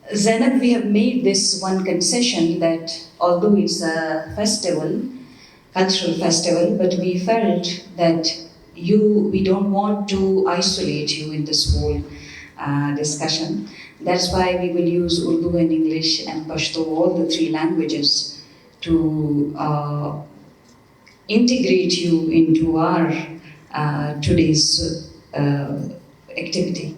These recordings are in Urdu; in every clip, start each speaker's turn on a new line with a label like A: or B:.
A: Zainab, we have made this one concession that although it's a festival, cultural festival, but we felt that we don't want to isolate you in this whole discussion. That's why we will use Urdu and English and Pashto, all the three languages, to integrate you into our today's activity.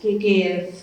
A: KKF,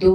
A: 2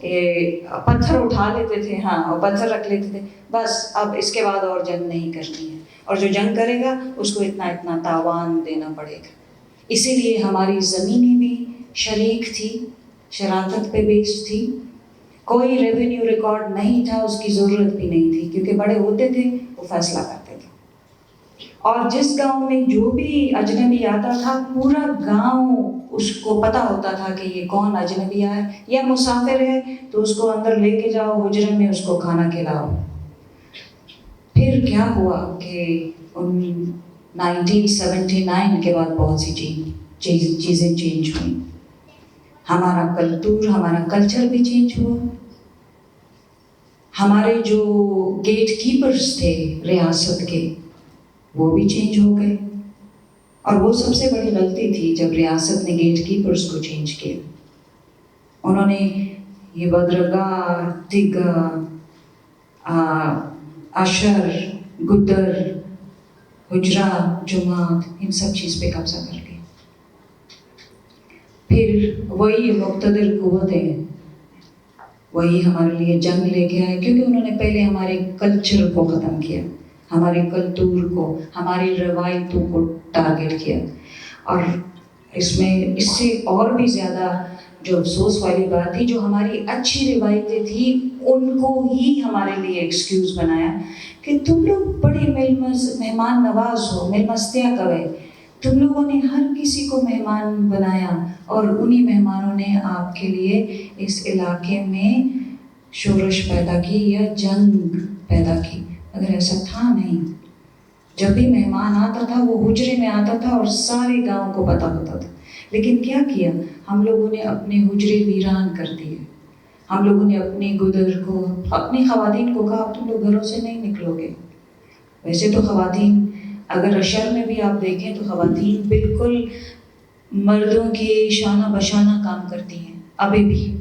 A: پتھر اٹھا لیتے تھے، ہاں، اور پتھر رکھ لیتے تھے، بس اب اس کے بعد اور جنگ نہیں کرنی ہے، اور جو جنگ کرے گا اس کو اتنا اتنا تاوان دینا پڑے گا۔ اسی لیے ہماری زمینیں بھی شریک تھی، شراکت پہ بیسڈ تھی، کوئی ریونیو ریکارڈ نہیں تھا، اس کی ضرورت بھی نہیں تھی، کیونکہ بڑے ہوتے تھے وہ فیصلہ کرتے تھے۔ اور جس گاؤں میں جو بھی اجنبی آتا تھا، پورا گاؤں اس کو پتہ ہوتا تھا کہ یہ کون اجنبی آیا ہے یا مسافر ہے، تو اس کو اندر لے کے جاؤ حجرے میں، اس کو کھانا کھلاؤ۔ پھر کیا ہوا کہ 1979 کے بعد بہت سی چیزیں چینج ہوئیں، ہمارا کلچر، ہمارا کلچر بھی چینج ہوا، ہمارے جو گیٹ کیپرز تھے ریاست کے وہ بھی چینج ہو گئے، اور وہ سب سے بڑی غلطی تھی جب ریاست نے گیٹ کیپرز کو چینج کیا۔ انہوں نے یہ بدرگاہ، دیگا، اشر، گدر، حجرہ، جماعت، ان سب چیز پہ قبضہ کر لیا۔ پھر وہی مقتدر قوتیں وہی ہمارے لیے جنگ لے کے آئے، کیونکہ انہوں نے پہلے ہمارے کلچر کو ختم کیا، ہمارے کلتور کو، ہماری روایتوں کو ٹارگٹ کیا۔ اور اس سے اور بھی زیادہ جو افسوس والی بات تھی، جو ہماری اچھی روایتیں تھیں ان کو ہی ہمارے لیے ایکسکیوز بنایا کہ تم لوگ بڑے مہمان نواز ہو، ملمستیا کوے، تم لوگوں نے ہر کسی کو مہمان بنایا، اور انہی مہمانوں نے آپ کے لیے اس علاقے میں شورش پیدا کی یا جنگ پیدا کی، مگر ایسا تھا نہیں۔ جب بھی مہمان آتا تھا وہ حجرے میں آتا تھا اور سارے گاؤں کو پتہ ہوتا تھا، لیکن کیا کیا ہم لوگوں نے؟ اپنے حجرے ویران کر دیے، ہم لوگوں نے اپنے گدر کو، اپنی خواتین کو کہا تم لوگ گھروں سے نہیں نکلو گے۔ ویسے تو خواتین، اگر اشر میں بھی آپ دیکھیں تو خواتین بالکل مردوں کے شانہ بشانہ کام کرتی ہیں، ابھی بھی،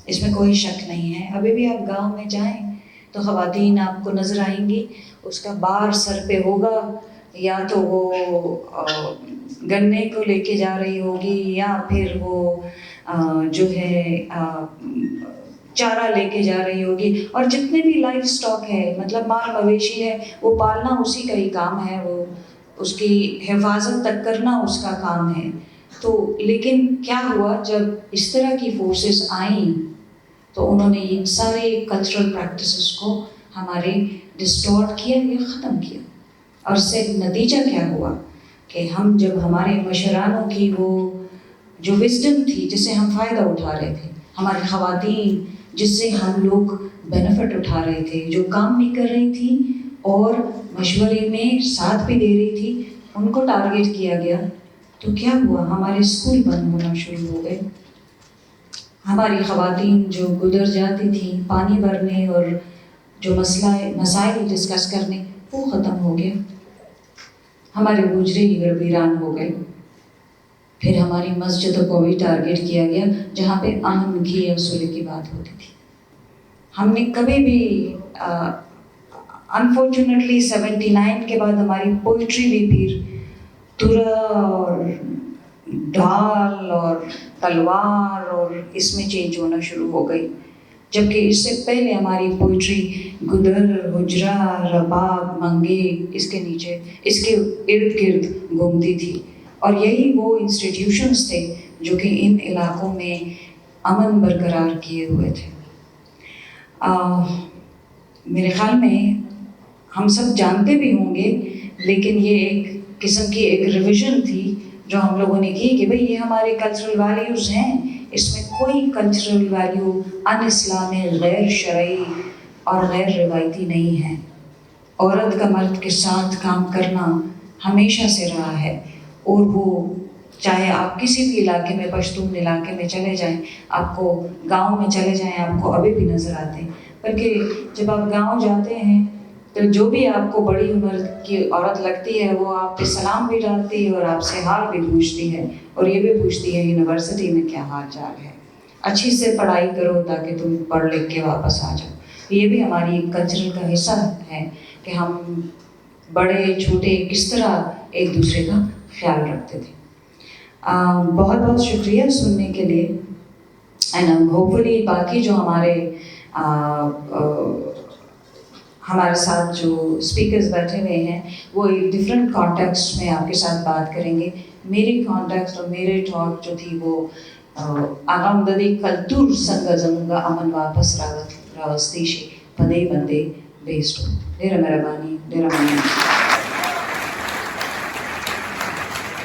A: اس میں کوئی شک نہیں ہے۔ ابھی بھی آپ گاؤں میں جائیں تو خواتین آپ کو نظر آئیں گی، اس کا بار سر پہ ہوگا، یا تو وہ گنے کو لے کے جا رہی ہوگی، یا پھر وہ جو ہے چارہ لے کے جا رہی ہوگی، اور جتنے بھی لائف سٹاک ہے، مطلب مال مویشی ہے، وہ پالنا اسی کا ہی کام ہے، وہ اس کی حفاظت تک کرنا اس کا کام ہے۔ تو لیکن کیا ہوا، جب اس طرح کی فورسز آئیں تو انہوں نے ان سارے کلچرل پریکٹسز کو ہمارے ڈسٹورٹ کیا یا ختم کیا، اور اس سے نتیجہ کیا ہوا کہ ہم جب ہمارے مشرانوں کی وہ جو وزڈم تھی جس سے ہم فائدہ اٹھا رہے تھے، ہماری خواتین جس سے ہم لوگ بینیفٹ اٹھا رہے تھے، جو کام بھی کر رہی تھیں اور مشورے میں ساتھ بھی دے رہی تھی، ان کو ٹارگٹ کیا گیا، تو کیا ہوا؟ ہمارے اسکول بند ہونا شروع ہو گئے۔ ہماری خواتین جو گزر جاتی تھیں پانی بھرنے اور جو مسائل ڈسکس کرنے، وہ ختم ہو گیا، ہمارے حجرے ہی ویران ہو گئے۔ پھر ہماری مسجدوں کو بھی ٹارگٹ کیا گیا جہاں پہ امن کی یا صلح کی بات ہوتی تھی۔ ہم نے کبھی بھی انفارچونیٹلی 79 کے بعد ہماری پوئٹری بھی پھر ترا اور ڈھال اور تلوار اور اس میں چینج ہونا شروع ہو گئی، جبکہ اس سے پہلے ہماری پوئٹری گدر، حجرہ، رباب، منگے، اس کے نیچے، اس کے ارد گرد گھومتی تھی، اور یہی وہ انسٹیٹیوشنز تھے جو کہ ان علاقوں میں امن برقرار کیے ہوئے تھے۔ میرے خیال میں ہم سب جانتے بھی ہوں گے، لیکن یہ ایک قسم کی ایک ریویژن تھی جو ہم لوگوں نے کی کہ بھئی یہ ہمارے کلچرل ویلیوز ہیں، اس میں کوئی کلچرل ویلیو ان اسلامی، غیر شرعی اور غیر روایتی نہیں ہے۔ عورت کا مرد کے ساتھ کام کرنا ہمیشہ سے رہا ہے، اور وہ چاہے آپ کسی بھی علاقے میں، پشتون علاقے میں چلے جائیں، آپ کو گاؤں میں چلے جائیں، آپ کو ابھی بھی نظر آتے ہیں۔ بلکہ جب آپ گاؤں جاتے ہیں تو جو بھی آپ کو بڑی عمر کی عورت لگتی ہے وہ آپ پہ سلام بھی ڈالتی ہے اور آپ سے حال بھی پوچھتی ہے، اور یہ بھی پوچھتی ہے یونیورسٹی میں کیا حال چال ہے، اچھی سے پڑھائی کرو تاکہ تم پڑھ لکھ کے واپس آ جاؤ۔ یہ بھی ہماری کلچر کا حصہ ہے کہ ہم بڑے چھوٹے کس طرح ایک دوسرے کا خیال رکھتے تھے۔ بہت بہت شکریہ سننے کے لیے۔ اینڈ ہوپفلی باقی جو ہمارے ساتھ جو اسپیکرز بیٹھے ہوئے ہیں وہ ایک ڈفرینٹ کانٹیکسٹ میں آپ کے ساتھ بات کریں گے. میری کانٹیکسٹ اور میرے ٹاک جو تھی وہ آغامددی کلتور سنگزمگا امن واپس راوستیشی پدے بندے بیسڈ. ڈیرہ مہربانی ڈیرہ مہربانی.